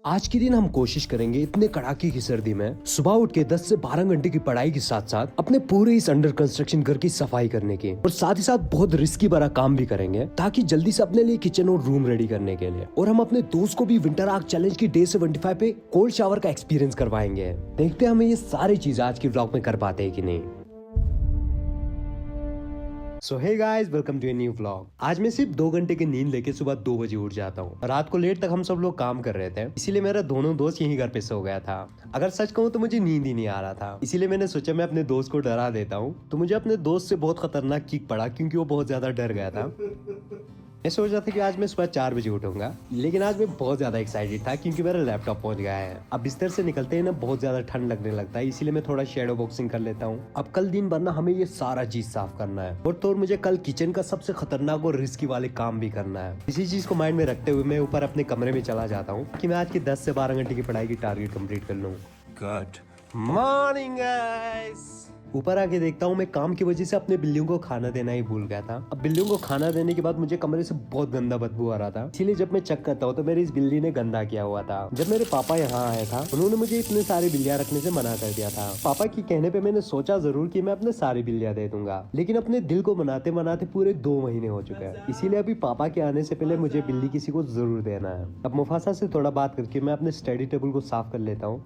आज के दिन हम कोशिश करेंगे इतने कड़ाके की सर्दी में सुबह उठ के 10 से 12 घंटे की पढ़ाई के साथ साथ अपने पूरे इस अंडर कंस्ट्रक्शन घर की सफाई करने की और साथ ही साथ बहुत रिस्की भरा काम भी करेंगे ताकि जल्दी से अपने लिए किचन और रूम रेडी करने के लिए और हम अपने दोस्त को भी विंटर आग चैलेंज की डे 75 पे कोल्ड शावर का एक्सपीरियंस करवाएंगे। देखते हैं हमें ये सारी चीज आज की व्लॉग में कर पाते हैं कि नहीं। So hey guys, welcome to a new vlog. आज मैं सिर्फ 2 घंटे की नींद लेके सुबह 2 बजे उठ जाता हूँ। रात को लेट तक हम सब लोग काम कर रहे थे, इसीलिए मेरा दोनों दोस्त यहीं घर पे सो गया था। अगर सच कहूँ तो मुझे नींद ही नहीं आ रहा था, इसीलिए मैंने सोचा मैं अपने दोस्त को डरा देता हूँ। तो मुझे अपने दोस्त से बहुत खतरनाक किक पड़ा क्योंकि वो बहुत ज्यादा डर गया था। मैं सोच रहा था कि आज मैं सुबह 4 बजे उठूंगा, लेकिन आज मैं बहुत ज्यादा एक्साइटेड था क्योंकि मेरा लैपटॉप पहुंच गया है। अब बिस्तर से निकलते ही ना बहुत ज्यादा ठंड लगने लगता है, इसीलिए मैं थोड़ा शेडो बॉक्सिंग कर लेता हूँ। अब कल दिन भर ना हमें ये सारा चीज साफ करना है और तो मुझे कल किचन का सबसे खतरनाक और रिस्की वाले काम भी करना है। इसी चीज को माइंड में रखते हुए मैं ऊपर अपने कमरे में चला जाता हूँ कि मैं आज की 10 से 12 घंटे की पढ़ाई की टारगेट कंप्लीट कर लूँ। Good morning guys. ऊपर आके देखता हूँ मैं काम की वजह से अपने बिल्लियों को खाना देना ही भूल गया था। अब बिल्लियों को खाना देने के बाद मुझे कमरे से बहुत गंदा बदबू आ रहा था, इसीलिए जब मैं चेक करता हूँ तो मेरी इस बिल्ली ने गंदा किया हुआ था। जब मेरे पापा यहाँ आया था उन्होंने मुझे इतने सारी बिल्लियां रखने से मना कर दिया था। पापा के कहने पे मैंने सोचा जरूर कि मैं अपने सारी बिल्लियां दे दूंगा, लेकिन अपने दिल को मनाते मनाते पूरे 2 महीने हो चुके हैं। इसीलिए अभी पापा के आने से पहले मुझे बिल्ली किसी को जरूर देना है। अब मुफासा से थोड़ा बात करके मैं अपने स्टडी टेबल को साफ कर लेता हूँ।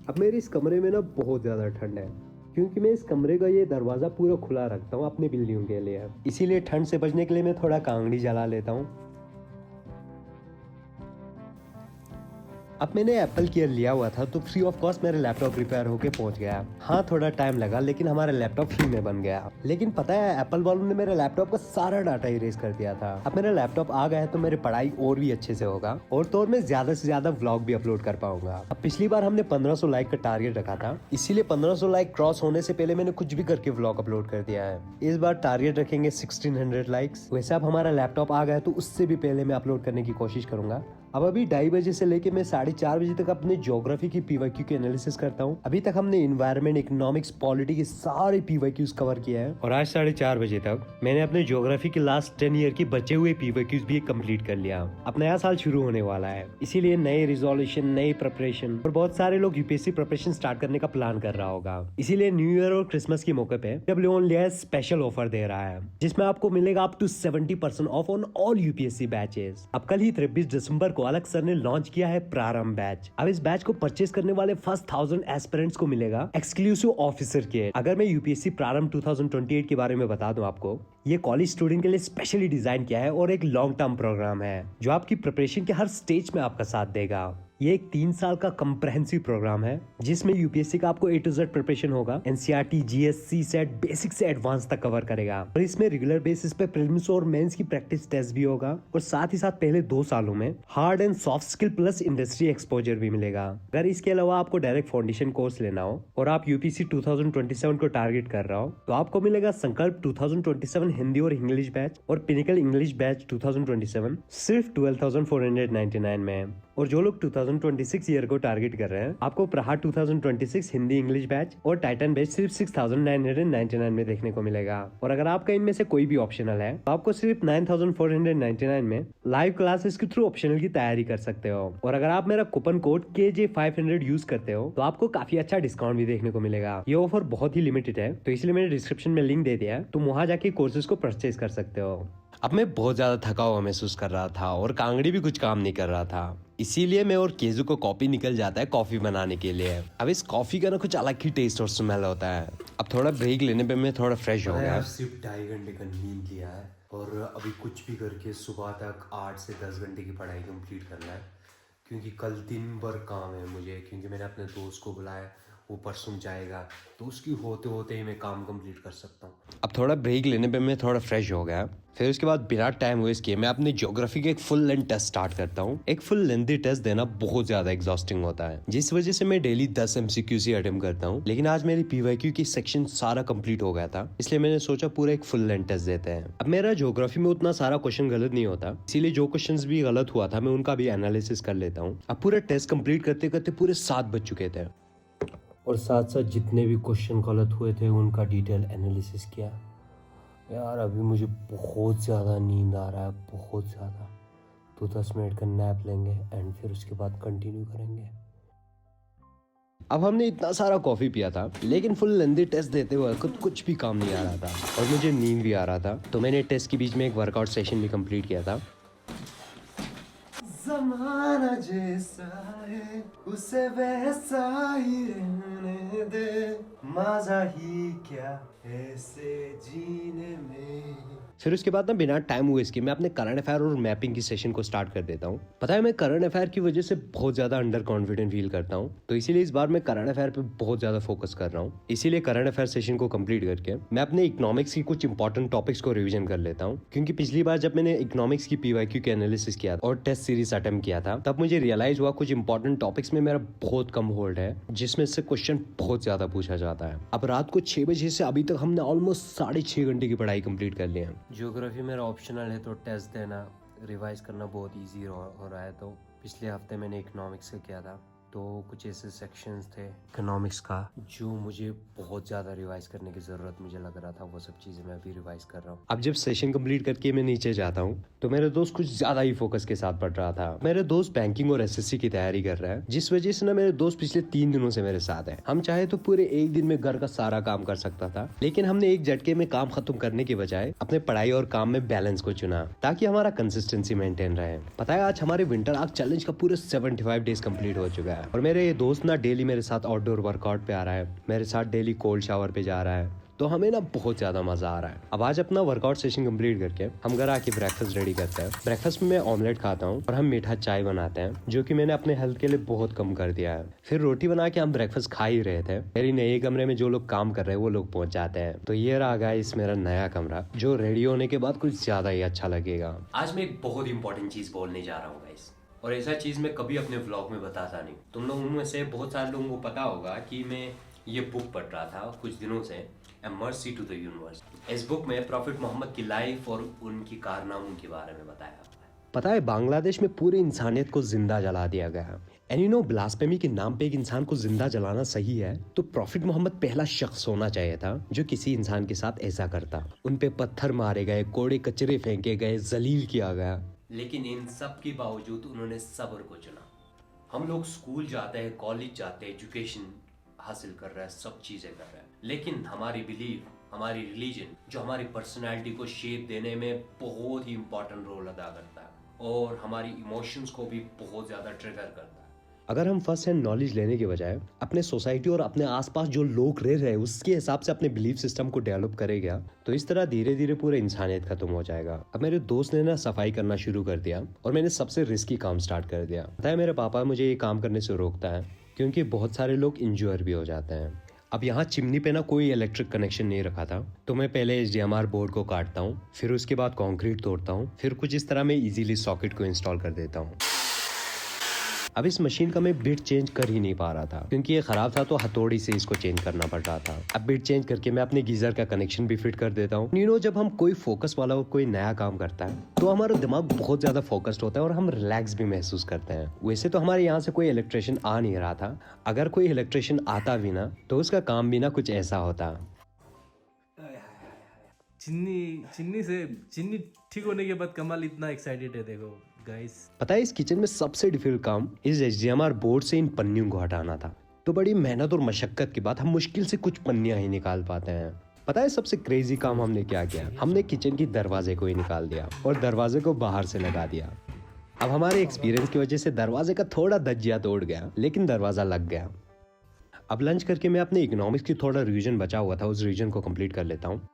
अब मेरे इस कमरे में ना बहुत ज्यादा ठंड है क्योंकि मैं इस कमरे का ये दरवाजा पूरा खुला रखता हूँ अपनी बिल्लियों के लिए। इसीलिए ठंड से बचने के लिए मैं थोड़ा कांगड़ी जला लेता हूँ। अब मैंने एप्पल केयर लिया हुआ था तो फ्री ऑफ कॉस्ट मेरा लैपटॉप रिपेयर होके पहुंच गया। हाँ, थोड़ा टाइम लगा लेकिन हमारा लैपटॉप फ्री में बन गया। लेकिन पता है एप्पल वालों ने मेरे लैपटॉप का सारा डाटा इरेज कर दिया था। अब मेरा लैपटॉप आ गया है तो मेरी पढ़ाई और भी अच्छे से होगा और तो और मैं ज्यादा से ज्यादा व्लॉग भी अपलोड कर पाऊंगा। अब पिछली बार हमने 1500 लाइक का टारगेट रखा था, इसीलिए 1500 लाइक क्रॉस होने से पहले मैंने कुछ भी करके व्लॉग अपलोड कर दिया है। इस बार टारगेट रखेंगे 1600 लाइक्स। वैसे अब हमारा लैपटॉप आ गया है तो उससे भी पहले मैं अपलोड करने की कोशिश करूंगा। अब अभी 2:30 बजे से लेके मैं 4:30 बजे तक अपने ज्योग्राफी की पीवाईक्यू की एनालिसिस करता हूँ। अभी तक हमने इन्वायरमेंट, इकोनॉमिक्स, पॉलिटी के सारे पीवाईक्यूज कवर किया है और आज 4:30 बजे तक मैंने अपने ज्योग्राफी के लास्ट 10 ईयर की बचे हुए पीवाईक्यूज भी कंप्लीट कर लिया। अब नया साल शुरू होने वाला है, इसीलिए नए रिजोल्यूशन, नई प्रिपरेशन और बहुत सारे लोग यूपीएससी प्रिपरेशन स्टार्ट करने का प्लान कर रहा होगा। इसीलिए न्यू ईयर और क्रिसमस के मौके पे WOnly स्पेशल ऑफर दे रहा है जिसमें आपको मिलेगा up to 70% off on all UPSC batches. अब कल ही 23 दिसंबर को अलग सर ने लॉन्च किया है प्रारंभ बैच। अब इस बैच को परचेज करने वाले फर्स्ट 1000 एस्पिरेंट्स को मिलेगा एक्सक्लूसिव ऑफिसर के। अगर मैं यूपीएससी प्रारंभ 2028 के बारे में बता दूं आपको, ये कॉलेज स्टूडेंट के लिए स्पेशली डिजाइन किया है और एक लॉन्ग टर्म प्रोग्राम है जो आपकी प्रिपरेशन के हर स्टेज में आपका साथ देगा। ये एक 3 साल का कम्प्रहेंसिव प्रोग्राम है जिसमें यूपीएससी का आपको A to Z प्रिपरेशन होगा। एनसीईआरटी, जीएस, सीसेट, बेसिक से एडवांस तक कवर करेगा और इसमें रेगुलर बेसिस पे प्रीलिम्स और मेंस की प्रैक्टिस टेस्ट भी होगा और साथ ही साथ पहले 2 सालों में hard and soft skill plus industry exposure भी मिलेगा। अगर इसके अलावा आपको डायरेक्ट फाउंडेशन कोर्स लेना हो और आप यूपीएससी 2027 को टारगेट कर रहा हो तो आपको मिलेगा संकल्प 2027 हिंदी और इंग्लिश बैच और पिनिकल इंग्लिश बैच 2027 सिर्फ 12,499 में। और जो लोग 2026 ईयर को टारगेट कर रहे हैं आपको प्रहार 2026 हिंदी इंग्लिश बैच और टाइटन बैच सिर्फ 6,999 में देखने को मिलेगा। और अगर आपका इनमें से कोई भी ऑप्शनल है तो आपको सिर्फ 9,499 में लाइव क्लासेस के थ्रू ऑप्शनल की तैयारी कर सकते हो। और अगर आप मेरा कूपन कोड KJ500 यूज करते हो तो आपको काफी अच्छा डिस्काउंट भी देखने को मिलेगा। ये ऑफर बहुत ही लिमिटेड है तो इसलिए मैंने डिस्क्रिप्शन में लिंक दे दिया है, तुम वहां जाके कोर्सेज को परचेज कर सकते हो। अब मैं बहुत ज्यादा थका हुआ महसूस कर रहा था और कांगड़ी भी कुछ काम नहीं कर रहा था, इसीलिए मैं और केजू को कॉफी निकल जाता है कॉफी बनाने के लिए। अब इस कॉफी का ना कुछ अलग ही टेस्ट और स्मेल होता है। अब थोड़ा ब्रेक लेने पे मैं थोड़ा फ्रेश हो गया। सिर्फ 2.5 घंटे का नींद लिया है और अभी कुछ भी करके सुबह तक 8 से 10 घंटे की पढ़ाई कंप्लीट करना है क्योंकि कल दिन भर काम है मुझे, क्योंकि मैंने अपने दोस्त को बुलाया, वो परसों जाएगा तो उसकी होते होते ही मैं काम कंप्लीट कर सकता हूँ। अब थोड़ा ब्रेक लेने पे मैं थोड़ा फ्रेश हो गया। फिर उसके बाद बिना टाइम वेस्ट किए मैं अपनी ज्योग्राफी के एक फुल लेंथ टेस्ट स्टार्ट करता हूँ। एक फुल लेंथी टेस्ट देना बहुत ज्यादा एग्जॉस्टिंग होता है, जिस वजह से मैं डेली 10 MCQ से अटेम्प्ट करता हूँ। लेकिन आज मेरी पीवाईक्यू की सेक्शन सारा कंप्लीट हो गया था, इसलिए मैंने सोचा पूरा एक फुल लेंथ टेस्ट देते हैं। अब मेरा ज्योग्राफी में उतना सारा क्वेश्चन गलत नहीं होता, इसीलिए जो क्वेश्चन भी गलत हुआ था मैं उनका भी एनालिसिस कर लेता हूँ। अब पूरा टेस्ट कंप्लीट करते करते पूरे 7 बज चुके थे और साथ साथ जितने भी क्वेश्चन गलत हुए थे उनका डिटेल एनालिसिस किया। यार अभी मुझे बहुत ज़्यादा नींद आ रहा है, बहुत ज़्यादा। तो 10 मिनट का नैप लेंगे एंड फिर उसके बाद कंटिन्यू करेंगे। अब हमने इतना सारा कॉफ़ी पिया था लेकिन फुल लेंदी टेस्ट देते हुए खुद कुछ भी काम नहीं आ रहा था और मुझे नींद भी आ रहा था, तो मैंने टेस्ट के बीच में एक वर्कआउट सेशन भी कंप्लीट किया था। ज़माना जैसा है उसे वैसा ही रहने दे, मजा ही क्या ऐसे जीने में। फिर उसके बाद ना बिना टाइम वेस्ट मैं अपने करंट अफेयर और मैपिंग की सेशन को स्टार्ट कर देता हूँ। पता है मैं करंट अफेयर की वजह से बहुत ज्यादा अंडर कॉन्फिडेंट फील करता हूँ, तो इसीलिए इस बार मैं करंट अफेयर पे बहुत ज्यादा फोकस कर रहा हूँ। इसीलिए करंट अफेयर सेशन को कंप्लीट करके मैं अपने इकोनॉमिक्स की कुछ इंपॉर्टेंट टॉपिक्स को रिविजन कर लेता हूँ, क्योंकि पिछली बार जब मैंने इकोनॉमिक्स की पीवाईक्यू के एनालिसिस किया और टेस्ट सीरीज अटेम्प्ट किया था तब मुझे रियलाइज हुआ कुछ इंपॉर्टेंट टॉपिक्स में मेरा बहुत कम होल्ड है, जिसमें से क्वेश्चन बहुत ज्यादा पूछा जाता है। अब रात को 6 बजे से अभी तक हमने ऑलमोस्ट 6.5 घंटे की पढ़ाई कंप्लीट कर ली है। ज्योग्राफी मेरा ऑप्शनल है, तो टेस्ट देना रिवाइज करना बहुत इजी हो रहा है। तो पिछले हफ्ते मैंने इकोनॉमिक्स का किया था, तो कुछ ऐसे सेक्शंस थे इकोनॉमिक्स का जो मुझे बहुत ज़्यादा रिवाइज करने की ज़रूरत मुझे लग रहा था, वो सब चीज़ें मैं अभी रिवाइज कर रहा हूँ। अब जब सेशन कंप्लीट करके मैं नीचे जाता हूँ तो मेरे दोस्त कुछ ज़्यादा ही फोकस के साथ पढ़ रहा था। मेरे दोस्त बैंकिंग और एसएससी की तैयारी कर रहा है, जिस वजह से ना मेरे दोस्त पिछले 3 दिनों से मेरे साथ है। हम चाहे तो पूरे एक दिन में घर का सारा काम कर सकता था, लेकिन हमने एक झटके में काम खत्म करने के बजाय अपने पढ़ाई और काम में बैलेंस को चुना ताकि हमारा कंसिस्टेंसी मेंटेन रहे। पता है आज हमारे विंटर आर्क चैलेंज का पूरे 75 डेज कंप्लीट हो चुका है और मेरे ये दोस्त ना डेली मेरे साथ आउटडोर वर्कआउट पे आ रहा है, मेरे साथ डेली कोल्ड शावर पे जा रहा है, तो हमें ना बहुत ज्यादा मजा आ रहा है। अब आज अपना वर्कआउट सेशन कंप्लीट करके हम घर आके ब्रेकफास्ट रेडी करते हैं। ब्रेकफास्ट में मैं ऑमलेट खाता हूँ और हम मीठा चाय बनाते हैं, जो कि मैंने अपने हेल्थ के लिए बहुत कम कर दिया है। फिर रोटी बना के हम ब्रेकफास्ट खा ही रहे थे, मेरी नए कमरे में जो लोग काम कर रहे हैं वो लोग पहुंच जाते हैं। तो ये रहा गाइस मेरा नया कमरा, जो रेडी होने के बाद कुछ ज्यादा ही अच्छा लगेगा। आज मैं एक बहुत इंपॉर्टेंट चीज बोलने जा रहा हूँ गाइस, और ऐसा चीज़ मैं कभी अपने व्लॉग में बताता नहीं। तुम लोगों में से बहुत सारे लोगों को पता होगा कि मैं ये बुक पढ़ रहा था कुछ दिनों से, ए मर्सी टू द यूनिवर्स। इस बुक में प्रॉफिट मोहम्मद की लाइफ और उनकी कारनामों के बारे में बताया। पता है बांग्लादेश में पूरी इंसानियत को जिंदा जला दिया गया। एंड यू नो ब्लास्फेमी के नाम पे एक इंसान को जिंदा जलाना सही है, तो प्रॉफिट मोहम्मद पहला शख्स होना चाहिए था जो किसी इंसान के साथ ऐसा करता। उन पे पत्थर मारे गए, कोड़े कचरे फेंके गए, जलील किया गया, लेकिन इन सब के बावजूद उन्होंने सब्र को चुना। हम लोग स्कूल जाते हैं, कॉलेज जाते हैं, एजुकेशन हासिल कर रहे हैं, सब चीजें कर रहे हैं, लेकिन हमारी बिलीफ, हमारी रिलीजन जो हमारी पर्सनालिटी को शेप देने में बहुत ही इंपॉर्टेंट रोल अदा करता है और हमारी इमोशंस को भी बहुत ज्यादा ट्रिगर करता है। अगर हम फर्स्ट हैंड नॉलेज लेने के बजाय अपने सोसाइटी और अपने आसपास जो लोग रह रहे हैं उसके हिसाब से अपने बिलीफ सिस्टम को डेवलप करेगा, तो इस तरह धीरे धीरे पूरे इंसानियत खत्म हो जाएगा। अब मेरे दोस्त ने ना सफाई करना शुरू कर दिया और मैंने सबसे रिस्की काम स्टार्ट कर दिया। पता है मेरे पापा मुझे ये काम करने से रोकता है क्योंकि बहुत सारे लोग इंज्योर भी हो जाते हैं। अब यहाँ चिमनी पे ना कोई इलेक्ट्रिक कनेक्शन नहीं रखा था, तो मैं पहले HDMI बोर्ड को काटता हूँ, फिर उसके बाद कंक्रीट तोड़ता हूँ, फिर कुछ इस तरह मैं इजीली सॉकेट को इंस्टॉल कर देता हूँ। अब इस मशीन का मैं बिट चेंज कर ही नहीं पा रहा था क्योंकि ये खराब था, तो हथौड़ी से इसको चेंज करना पड़ रहा था। अब बिट चेंज करके मैं अपने गीजर का कनेक्शन भी फिट कर देता हूँ। यू नो जब हम कोई फोकस वाला कोई नया काम करता है तो हमारा दिमाग बहुत ज्यादा फोकस्ड होता है और हम रिलैक्स भी महसूस करते हैं। वैसे तो हमारे यहाँ से कोई इलेक्ट्रिशियन आ नहीं रहा था, अगर कोई इलेक्ट्रिशियन आता भी ना तो उसका काम भी ना कुछ ऐसा होता। चिन्नी ठीक होने के बाद कमाल इतना एक्साइटेड है, देखो गाइस। पता है इस किचन में सबसे डिफिकल्ट काम इस HDMI बोर्ड से इन पन्नियों को हटाना था। तो बड़ी मेहनत और मशक्कत के बाद हम मुश्किल से कुछ पन्नियां ही निकाल पाते हैं। पता है सबसे क्रेजी काम हमने क्या किया? हमने किचन की दरवाजे को ही निकाल दिया और दरवाजे को बाहर से लगा दिया। अब हमारे एक्सपीरियंस की वजह से दरवाजे का थोड़ा धज्जिया तोड़ गया, लेकिन दरवाजा लग गया। अब लंच करके मैं अपने इकोनॉमिक्स की थोड़ा रिवीजन बचा हुआ था, उस रिवीजन को कंप्लीट कर लेता हूँ।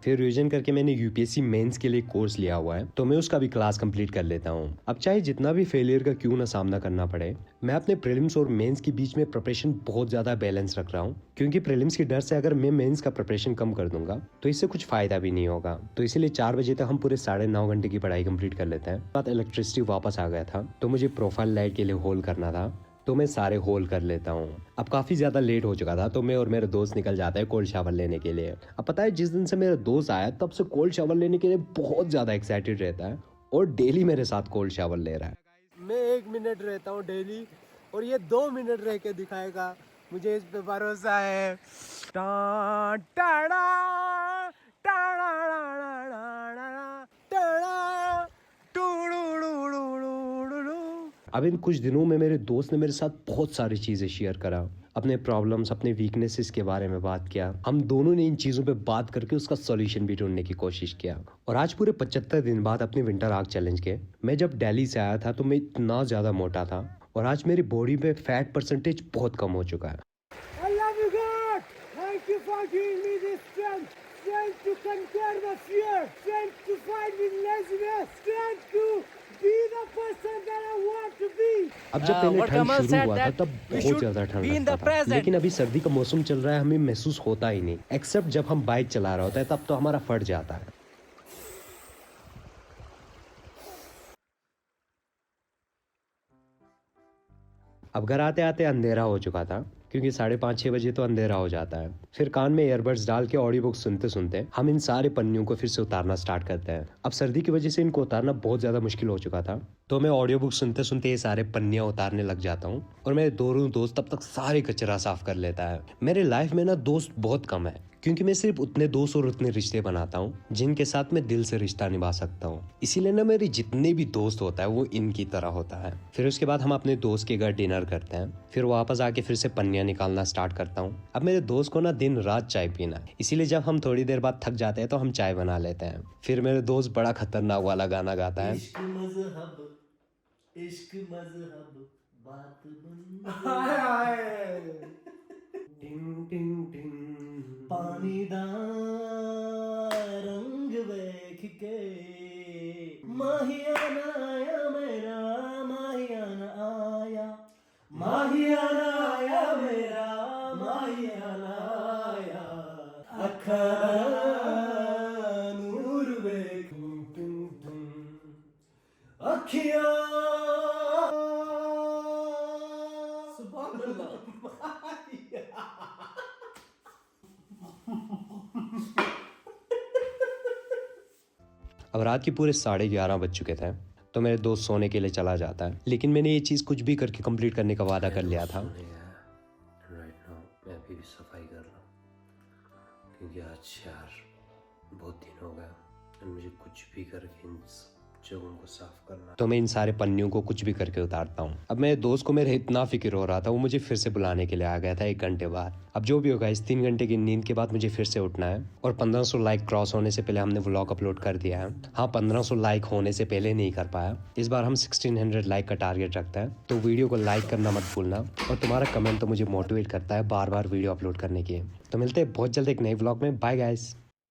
फिर रिवीजन करके मैंने UPSC मेंस के लिए कोर्स लिया हुआ है, तो मैं उसका भी क्लास कंप्लीट कर लेता हूँ। अब चाहे जितना भी फेलियर का क्यों ना सामना करना पड़े, मैं अपने प्रीलिम्स और मेंस के बीच में प्रिपरेशन बहुत ज्यादा बैलेंस रख रहा हूँ, क्योंकि प्रीलिम्स के डर से अगर मैं मेंस का प्रिपरेशन कम कर दूंगा तो इससे कुछ फायदा भी नहीं होगा। तो इसीलिए 4 बजे तक हम पूरे 9.5 घंटे की पढ़ाई कंप्लीट कर लेते हैं। बाद इलेक्ट्रिसिटी वापस आ गया था, तो मुझे प्रोफाइल लाइट के लिए होल करना था, तो मैं सारे होल कर लेता हूँ। अब काफ़ी ज़्यादा लेट हो चुका था, तो मैं और मेरे दोस्त निकल जाते हैं कोल्ड शावर लेने के लिए। अब पता है जिस दिन से मेरा दोस्त आया तब से कोल्ड शावर लेने के लिए बहुत ज़्यादा एक्साइटेड रहता है और डेली मेरे साथ कोल्ड शावर ले रहा है। मैं 1 मिनट रहता हूँ डेली और ये 2 मिनट रह के दिखाएगा, मुझे इस पे भरोसा है। टा टा टा टा टा टा टा टा टा। अब इन कुछ दिनों में मेरे दोस्त ने मेरे साथ बहुत सारी चीज़ें शेयर करा, अपने प्रॉब्लम्स, अपने वीकनेसेस के बारे में बात किया। हम दोनों ने इन चीज़ों पे बात करके उसका सॉल्यूशन भी ढूंढने की कोशिश किया। और आज पूरे 75 दिन बाद अपने विंटर आर्क चैलेंज के मैं जब दिल्ली से आया था तो मैं इतना ज़्यादा मोटा था और आज मेरी बॉडी में फैट परसेंटेज बहुत कम हो चुका है। I love you, God. Thank you for giving me this strength. Strength to conquer the fear. Strength to fight with laziness. Strength to be the person that I want to be. अब जब पहले what ठंड Kamal शुरू said हुआ था that तब we बहुत should ज़्यादा ठंड be in लगता the था, present. लेकिन अभी सर्दी का मौसम चल रहा है, हमें महसूस होता ही नहीं। एक्सेप्ट जब हम बाइक चला रहा होता है तब तो हमारा फट जाता है। अब घर आते आते अंधेरा हो चुका था, क्योंकि 5:30-6 बजे तो अंधेरा हो जाता है। फिर कान में ईयरबड्स डाल के ऑडियो बुक सुनते सुनते हम इन सारे पन्नियों को फिर से उतारना स्टार्ट करते हैं। अब सर्दी की वजह से इनको उतारना बहुत ज़्यादा मुश्किल हो चुका था, तो मैं ऑडियो बुक सुनते सुनते ये सारे पन्नियाँ उतारने लग जाता हूँ और मेरे दोनों दोस्त तब तक सारे कचरा साफ कर लेता है। मेरे लाइफ में ना दोस्त बहुत कम है, क्योंकि मैं सिर्फ उतने दोस्त और उतने रिश्ते बनाता हूँ जिनके साथ मैं दिल से रिश्ता निभा सकता हूँ। इसीलिए ना मेरे जितने भी दोस्त होता है वो इनकी तरह होता है। फिर उसके बाद हम अपने दोस्त के घर डिनर करते हैं, फिर वापस आके फिर से पन्नियाँ निकालना स्टार्ट करता हूँ। अब मेरे दोस्त को ना दिन रात चाय पीना है, इसीलिए जब हम थोड़ी देर बाद थक जाते हैं तो हम चाय बना लेते हैं। फिर मेरे दोस्त बड़ा खतरनाक वाला गाना गाता है, इश्क मजहब बात बन टिंग टिंग टिंग पानी दा रंग वेख के माहियाना आया मेरा, माहियाना आया, माहियाना आया मेरा, माहियाना आया, अखा नूर वेख अखियां सुभान अल्लाह। अब रात के पूरे 11:30 बज चुके थे, तो मेरे दोस्त सोने के लिए चला जाता है, लेकिन मैंने ये चीज़ कुछ भी करके कंप्लीट करने का वादा कर लिया था। राइट नाउ मैं अभी भी सफाई कर रहा हूँ, क्योंकि आज यार बहुत दिन हो गया और मुझे कुछ भी करके इन जगहों को साफ करना। तो मैं इन सारे पन्नियों को कुछ भी करके उतारता हूँ। अब मेरे दोस्त को मेरे इतना फिक्र हो रहा था, वो मुझे फिर से बुलाने के लिए आ गया था 1 घंटे बाद। अब जो भी होगा, इस 3 घंटे की नींद के बाद मुझे फिर से उठना है और 1500 लाइक क्रॉस होने से पहले हमने व्लॉग अपलोड कर दिया है। हाँ, 1500 लाइक होने से पहले नहीं कर पाया, इस बार हम 1600 लाइक का टारगेट रखते हैं। तो वीडियो को लाइक करना मत भूलना, और तुम्हारा कमेंट तो मुझे मोटिवेट करता है बार बार वीडियो अपलोड करने की। तो मिलते हैं बहुत जल्द एक नए व्लॉग में। Bye guys.